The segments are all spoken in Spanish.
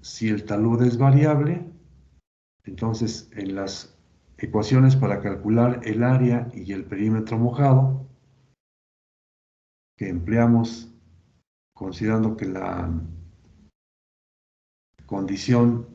si el talud es variable, entonces en las ecuaciones para calcular el área y el perímetro mojado, que empleamos considerando que la condición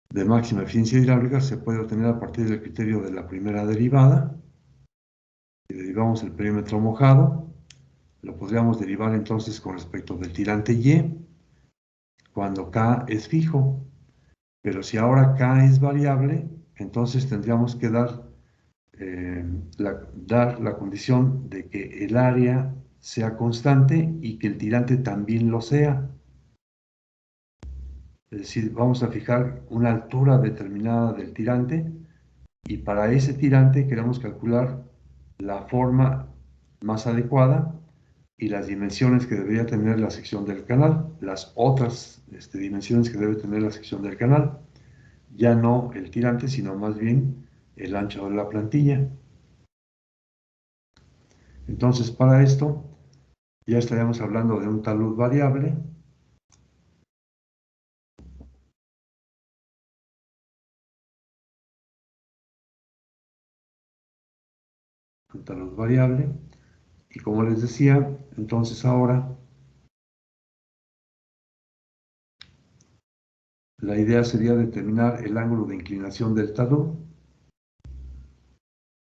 de máxima eficiencia hidráulica se puede obtener a partir del criterio de la primera derivada. Si derivamos el perímetro mojado, lo podríamos derivar entonces con respecto del tirante Y, cuando K es fijo. Pero si ahora K es variable, entonces tendríamos que dar la condición de que el área sea constante y que el tirante también lo sea. Es decir, vamos a fijar una altura determinada del tirante y para ese tirante queremos calcular la forma más adecuada y las dimensiones que debería tener la sección del canal, las otras dimensiones que debe tener la sección del canal, ya no el tirante, sino más bien el ancho de la plantilla. Entonces, para esto, ya estaríamos hablando de un talud variable. Un talud variable. Y como les decía, entonces ahora la idea sería determinar el ángulo de inclinación del talud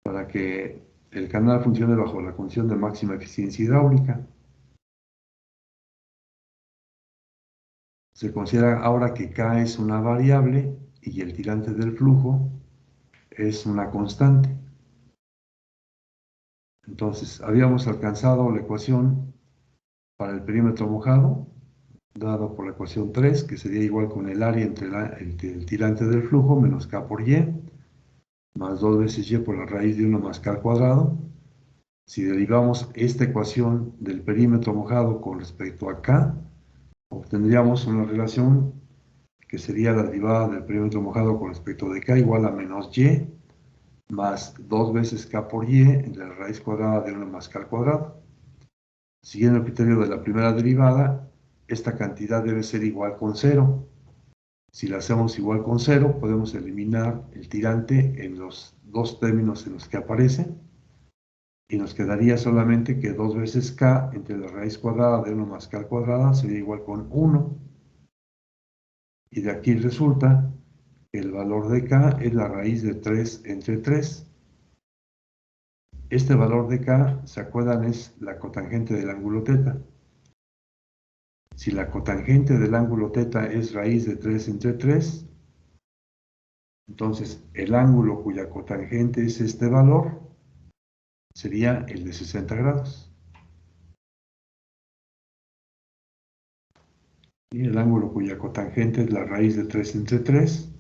para que el canal funcione bajo la condición de máxima eficiencia hidráulica. Se considera ahora que K es una variable y el tirante del flujo es una constante. Entonces, habíamos alcanzado la ecuación para el perímetro mojado, dado por la ecuación 3, que sería igual con el área entre el tirante del flujo menos K por Y, más 2 veces Y por la raíz de 1 más K al cuadrado. Si derivamos esta ecuación del perímetro mojado con respecto a K, obtendríamos una relación que sería la derivada del perímetro mojado con respecto de K igual a menos Y, más 2 veces K por Y entre la raíz cuadrada de 1 más K al cuadrado. Siguiendo el criterio de la primera derivada, esta cantidad debe ser igual con 0. Si la hacemos igual con 0, podemos eliminar el tirante en los dos términos en los que aparece y nos quedaría solamente que 2 veces K entre la raíz cuadrada de 1 más K al cuadrado sería igual con 1. Y de aquí resulta que el valor de K es la raíz de 3 entre 3. Este valor de K, ¿se acuerdan? Es la cotangente del ángulo θ. Si la cotangente del ángulo θ es raíz de 3 entre 3, entonces el ángulo cuya cotangente es este valor sería el de 60 grados. Y el ángulo cuya cotangente es la raíz de 3 entre 3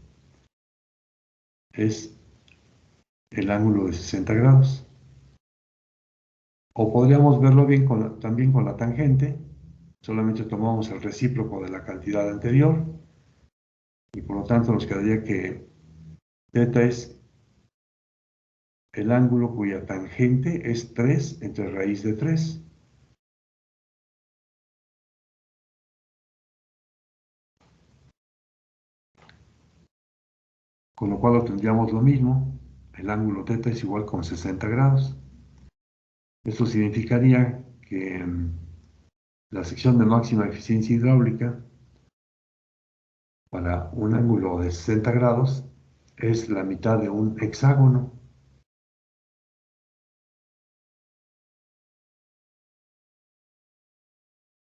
es el ángulo de 60 grados. O podríamos verlo bien también con la tangente, solamente tomamos el recíproco de la cantidad anterior y por lo tanto nos quedaría que θ es el ángulo cuya tangente es 3 entre raíz de 3. Con lo cual obtendríamos lo mismo, el ángulo θ es igual con 60 grados. Esto significaría que la sección de máxima eficiencia hidráulica para un ángulo de 60 grados es la mitad de un hexágono.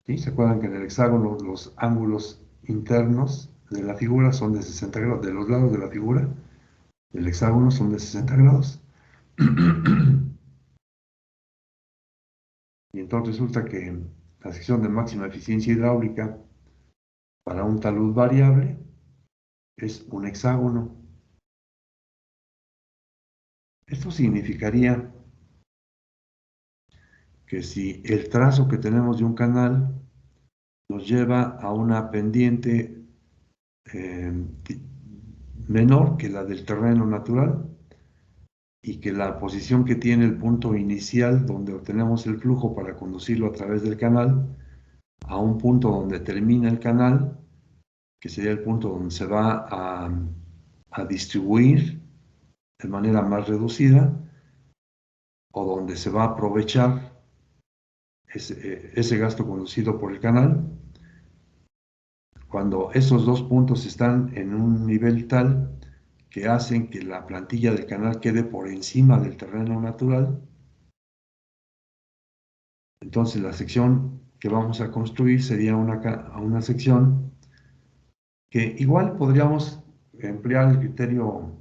¿Sí? ¿Se acuerdan que en el hexágono los ángulos internos de la figura son de 60 grados? De los lados de la figura del hexágono son de 60 grados. Y entonces resulta que la sección de máxima eficiencia hidráulica para un talud variable es un hexágono. Esto significaría que si el trazo que tenemos de un canal nos lleva a una pendiente menor que la del terreno natural y que la posición que tiene el punto inicial donde obtenemos el flujo para conducirlo a través del canal a un punto donde termina el canal, que sería el punto donde se va a distribuir de manera más reducida o donde se va a aprovechar ese gasto conducido por el canal. Cuando esos dos puntos están en un nivel tal que hacen que la plantilla del canal quede por encima del terreno natural, entonces la sección que vamos a construir sería una sección que igual podríamos emplear el criterio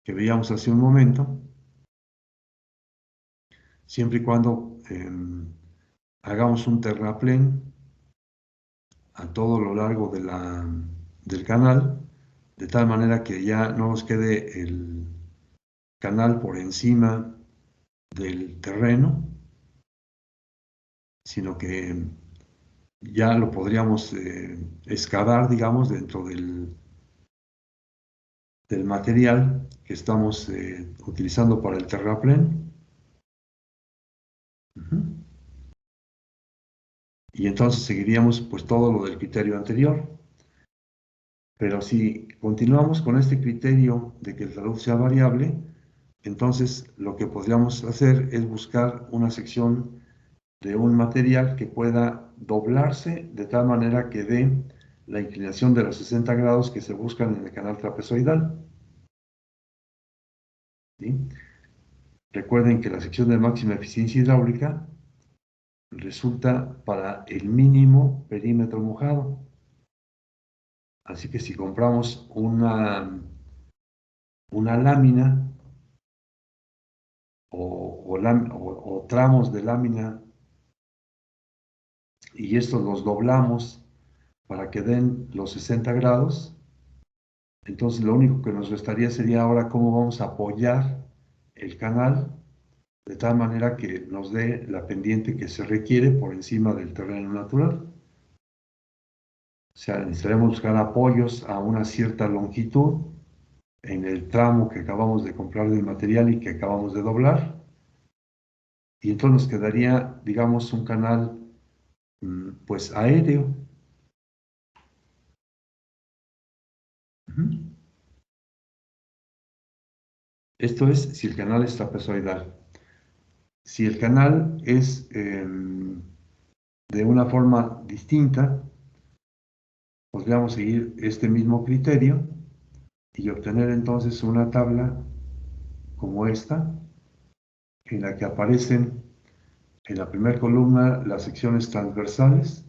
que veíamos hace un momento, siempre y cuando hagamos un terraplén a todo lo largo del canal, de tal manera que ya no nos quede el canal por encima del terreno, sino que ya lo podríamos excavar, digamos, dentro del material que estamos utilizando para el terraplén. Y entonces seguiríamos pues todo lo del criterio anterior. Pero si continuamos con este criterio de que el talud sea variable, entonces lo que podríamos hacer es buscar una sección de un material que pueda doblarse de tal manera que dé la inclinación de los 60 grados que se buscan en el canal trapezoidal. ¿Sí? Recuerden que la sección de máxima eficiencia hidráulica resulta para el mínimo perímetro mojado. Así que si compramos una lámina o tramos de lámina y estos los doblamos para que den los 60 grados, entonces lo único que nos restaría sería ahora cómo vamos a apoyar el canal de tal manera que nos dé la pendiente que se requiere por encima del terreno natural. O sea, necesitaremos buscar apoyos a una cierta longitud en el tramo que acabamos de comprar del material y que acabamos de doblar. Y entonces nos quedaría, digamos, un canal pues aéreo. Esto es si el canal es trapezoidal. Si el canal es de una forma distinta, podríamos seguir este mismo criterio y obtener entonces una tabla como esta, en la que aparecen en la primera columna las secciones transversales,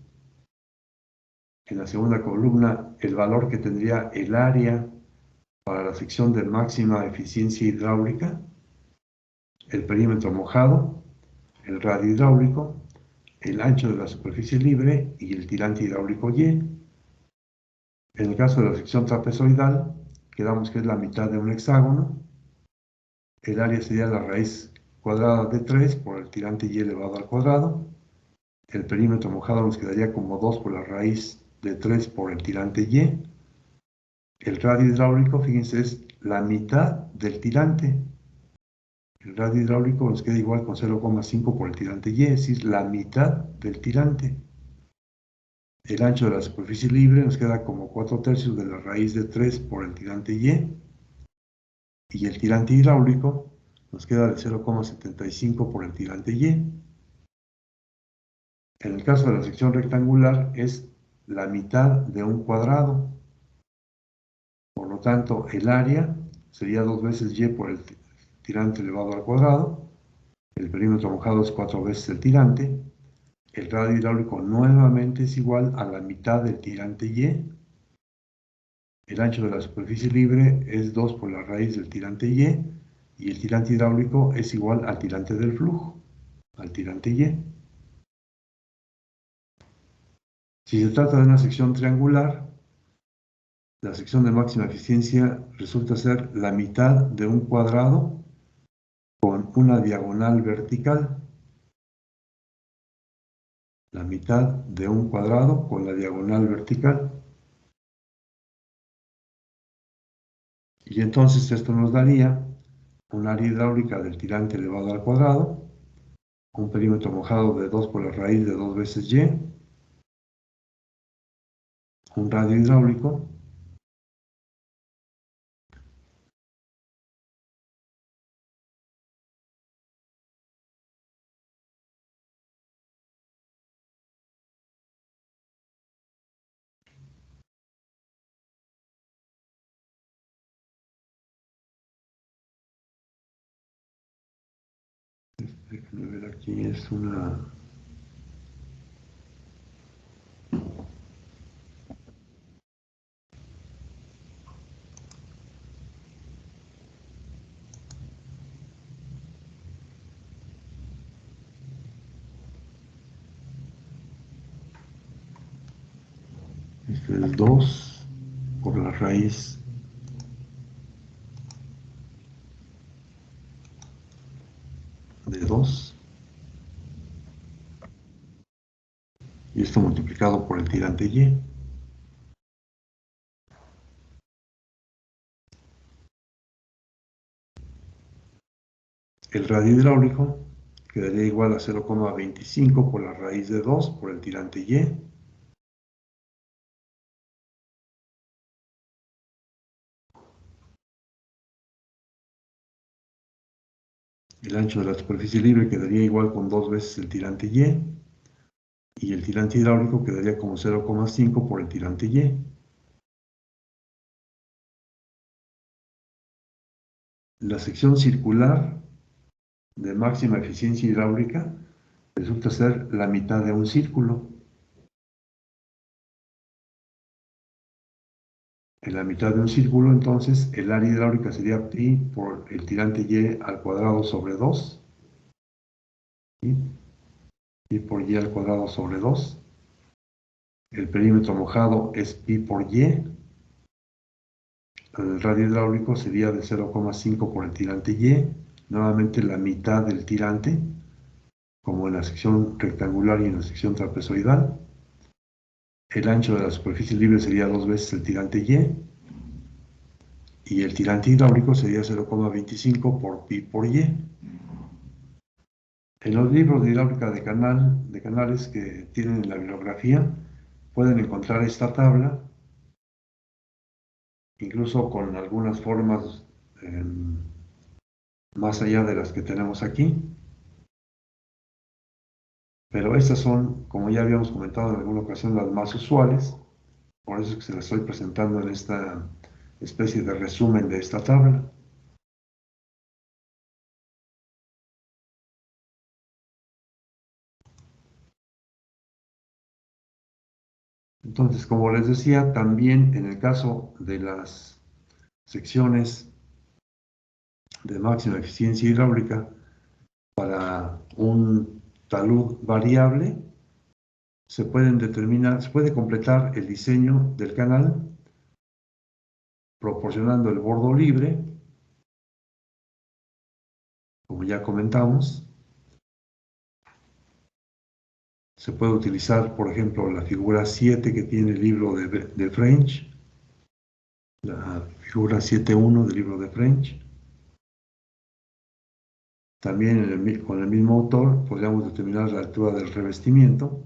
en la segunda columna el valor que tendría el área para la sección de máxima eficiencia hidráulica, el perímetro mojado, el radio hidráulico, el ancho de la superficie libre y el tirante hidráulico Y. En el caso de la sección trapezoidal, quedamos que es la mitad de un hexágono. El área sería la raíz cuadrada de 3 por el tirante Y elevado al cuadrado. El perímetro mojado nos quedaría como 2 por la raíz de 3 por el tirante Y. El radio hidráulico, fíjense, es la mitad del tirante. El radio hidráulico nos queda igual con 0,5 por el tirante Y, es decir, la mitad del tirante. El ancho de la superficie libre nos queda como 4/3 de la raíz de 3 por el tirante Y. Y el tirante hidráulico nos queda de 0,75 por el tirante Y. En el caso de la sección rectangular es la mitad de un cuadrado. Por lo tanto, el área sería 2 veces Y por el tirante elevado al cuadrado. El perímetro mojado es 4 veces el tirante. El radio hidráulico nuevamente es igual a la mitad del tirante Y. El ancho de la superficie libre es 2 por la raíz del tirante Y. Y el tirante hidráulico es igual al tirante del flujo, al tirante Y. Si se trata de una sección triangular, la sección de máxima eficiencia resulta ser la mitad de un cuadrado con una diagonal vertical. La mitad de un cuadrado con la diagonal vertical. Y entonces esto nos daría un área hidráulica del tirante elevado al cuadrado un perímetro mojado de 2 por la raíz de 2 veces y, un radio hidráulico, déjenme ver aquí, es una... Este es 2 por la raíz de 2, y esto multiplicado por el tirante y. El radio hidráulico quedaría igual a 0,25 por la raíz de 2 por el tirante y. El ancho de la superficie libre quedaría igual con 2 veces el tirante y el tirante hidráulico quedaría como 0,5 por el tirante y. La sección circular de máxima eficiencia hidráulica resulta ser la mitad de un círculo. En la mitad de un círculo, entonces, el área hidráulica sería pi por el tirante y al cuadrado sobre 2. ¿Sí? Pi por y al cuadrado sobre 2. El perímetro mojado es pi por y. El radio hidráulico sería de 0,5 por el tirante y. Nuevamente la mitad del tirante, como en la sección rectangular y en la sección trapezoidal. El ancho de la superficie libre sería 2 veces el tirante y el tirante hidráulico sería 0,25 por pi por y. En los libros de hidráulica de canales que tienen en la bibliografía, pueden encontrar esta tabla, incluso con algunas formas más allá de las que tenemos aquí. Pero estas son, como ya habíamos comentado en alguna ocasión, las más usuales. Por eso es que se las estoy presentando en esta especie de resumen de esta tabla. Entonces, como les decía, también en el caso de las secciones de máxima eficiencia hidráulica para un talud variable, se puede completar el diseño del canal proporcionando el bordo libre, como ya comentamos. Se puede utilizar, por ejemplo, la figura 7 que tiene el libro de French, la figura 7.1 del libro de French. También con el mismo autor podríamos determinar la altura del revestimiento.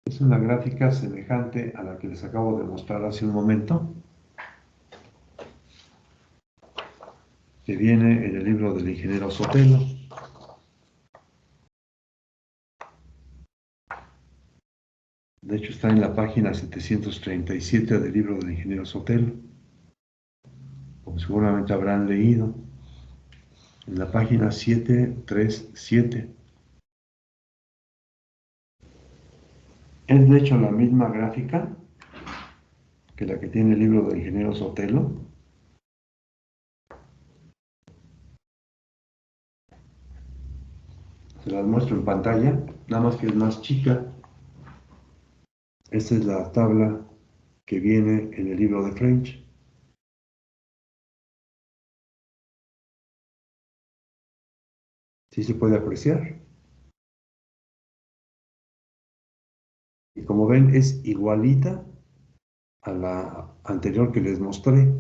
Es una gráfica semejante a la que les acabo de mostrar hace un momento, que viene en el libro del ingeniero Sotelo. De hecho, está en la página 737 del libro del ingeniero Sotelo, como seguramente habrán leído, en la página 737. Es de hecho la misma gráfica que la que tiene el libro del ingeniero Sotelo. Se las muestro en pantalla, nada más que es más chica. Esta es la tabla que viene en el libro de French. Sí se puede apreciar. Y como ven, es igualita a la anterior que les mostré.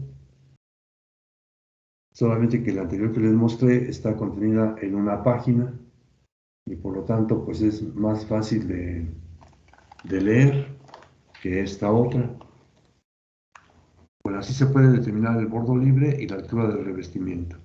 Solamente que la anterior que les mostré está contenida en una página y por lo tanto pues es más fácil de leer que esta otra. Pues así se puede determinar el bordo libre y la altura del revestimiento.